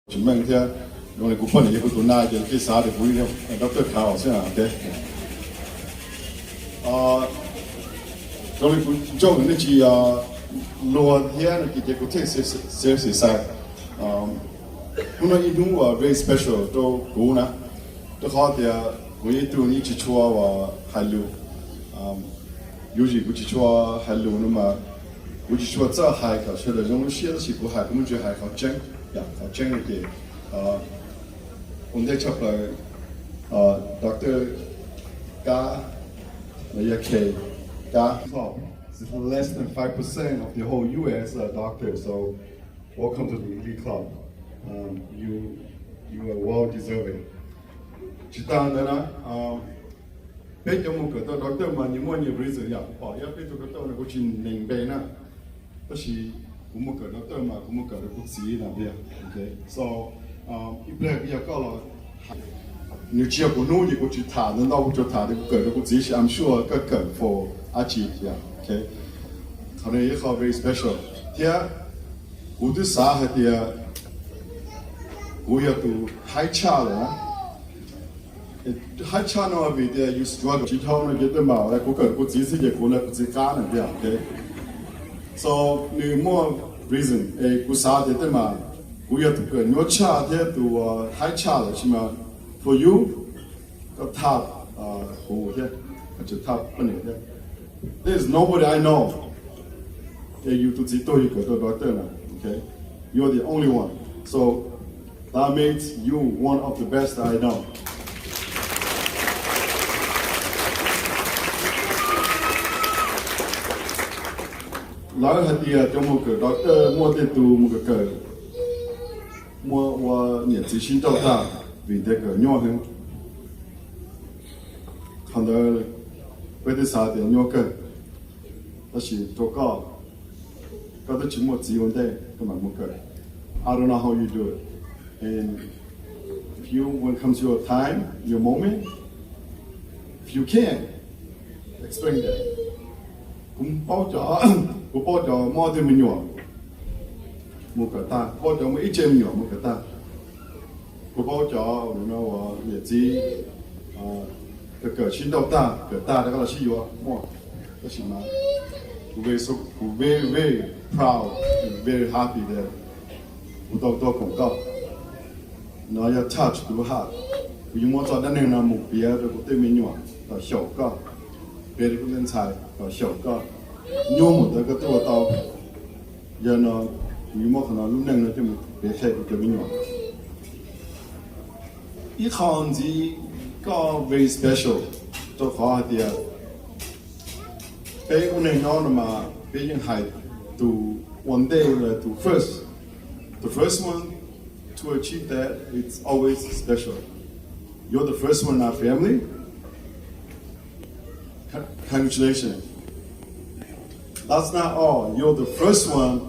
前面听，用的股份也不多拿，就给啥的不一样，到这看好像对。用的股做那些罗天的这个这些赛，我们一路very special 都股呢，都好的，我一度一起出海路，有时不去出海路那么，我去出这海个，说的用些的是不海，我们觉得还好真。Ja, Cheng ke unde chap Dr. Ga Yake Ga is less than 5% of the whole US doctors, so welcome to the elite club. You are well deserving. Chita na bây giờ một cái doctor mà những người nhiều reason ya, bây giờ cái doctor này có chuyện nền bề na, đó là cũng một cái doctor mà cũng một cái bác sĩ nào vậy, okay. So, ít bây giờ có là nếu chỉ có nuôi thì có chỉ thả nên đâu có thả thì cái bác sĩ I'm sure cái cái for achieve ya, okay. Thằng này rất very special. Thì我对啥还的，我要读海茶了。海茶呢，为的有时候其他呢觉得嘛，来个不只是一个来不只干的这样，OK。So 你more reason，不啥的对嘛，我要这个牛茶的都海茶了是吗 ？For you，个他我的，就他不能的。There's nobody I know，you 都只多一个都对了 ，OK。You're the only one. So that makes you one of the best I know. Lão hạt địa trong một cái doctor mua tiền tu một cái mua nhiệt chỉ xin cho ta vì thế cái nhỏ hơn còn đó bây giờ sao thì nhỏ cái đó là cho cái đó chỉ một chỉ vấn đề cái mà một cái I don't know how you do it and when it comes to your time your moment if you can explain that cũng bao giờ mua thêm mình nhỏ mua cả ta bao giờ mới ít chơi nhỏ mua cả ta cũng bao giờ nó nhiệt gì cái xin đầu ta cái ta đó là gì vậy mua cái gì mà cũng very proud and very happy that cũng đâu cũng có nó ya touch cũng hard cũng mua cho nên là một bia rồi cũng thêm mình nhỏ là小个别的不能猜小个nhiều một cáiตัวtàu giờ nó nhiều một khả năng lúc này nó chỉ một bé xe của cái nhỏ ít hàng gì có very special cho khó thì bé cái này nó mà bé những hải to one day là to the first one to achieve that it's always special. You're the first one in our family. Congratulations. That's not all. You're the first one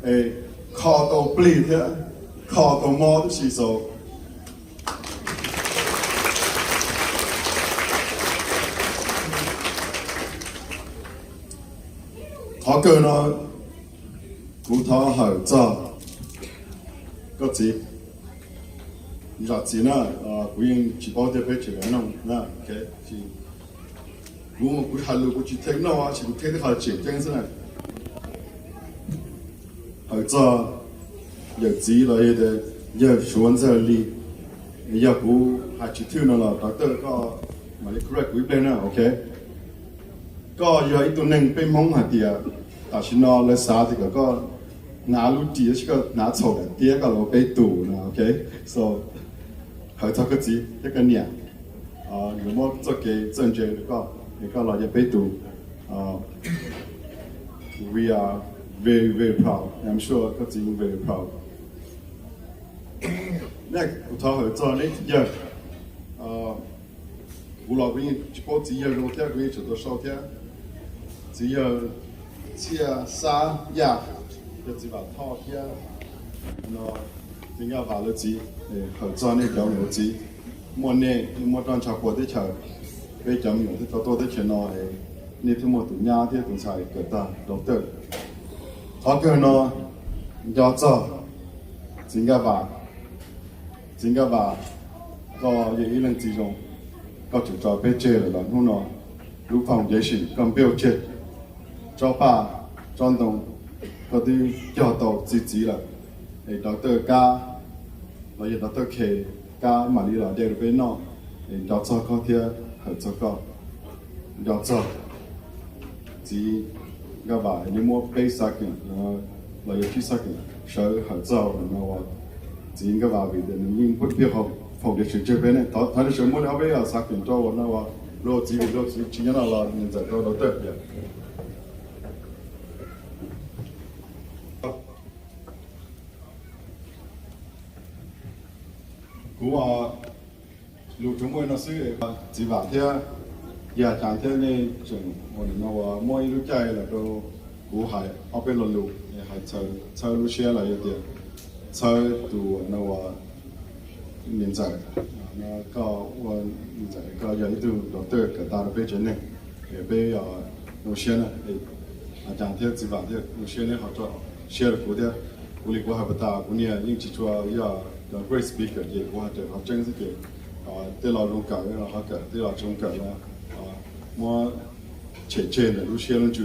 a called to bleed here, called to more she so. Họ cơ nó cũng thọ hở cho có gì giờ gì nữa cũng chỉ bảo để phải chỉ là nó nè cái gì如果不handle过去听到啊，是不听得好紧张是呢？后者有子女的有选择力，要不还去听了，但係個咪 correct 會變啦 ，OK？ ก็有一ตัวหนึ่งเป็นมองหาเดียแต่ฉันนอนเลยสาธิตก็หนาลูดีฉันก็หนาโฉดเดียก็เราไปตู่นะ OK？So 後者個字一個年如果做嘅正確個。你看老家北都we are very proud. I'm sure 各自 very proud. 那我头后做那天，我老边一包只要肉天可以吃到少天，只要切沙呀，就只把套天，那定要把了鸡，后做那条牛鸡，莫那莫当茶锅的吃。bây giờ mình thì tôi chuyện nói nên thứ một tụi nhà thì tụi xài cái ta đầu tư họ cái nó do cho chính cái bà chính cái bà có những lần chỉ dùng có chủ trò bê chê là nó nó lúc phòng giấy sinh cầm biểu chê cho bà cho đồng có đi cho tàu chỉ là để đó tới ca là giờ đó tới kề ca mà đi là đều bên nó để đó cho có thể hợp cho có đó cho chỉ cái bà như mua bê sắc là giờ khi sắc sợ hợp cho nó chỉ cái bà vì để mình bất biết học phòng để chơi bên này他的什么了呗啊啥跟着我那话如果只要了你在这都对的我lúc chúng tôi nó sẽ chỉ bảo theo giờ chẳng theo này chúng tôi nóว่าmỗi lúc chạy là đồ cú hải ở bên lục hải chơi lúc xe là như thế chơi tụ nóว่าhiện在那个我现在个有一度老对个大的背景呢，也被有些呢，讲天只把的有些呢好做，些的古的，古里国还不大，古年应记住要great speaker 也国还对好真是给对老中搞然后搞对老中搞了我切的有些人就。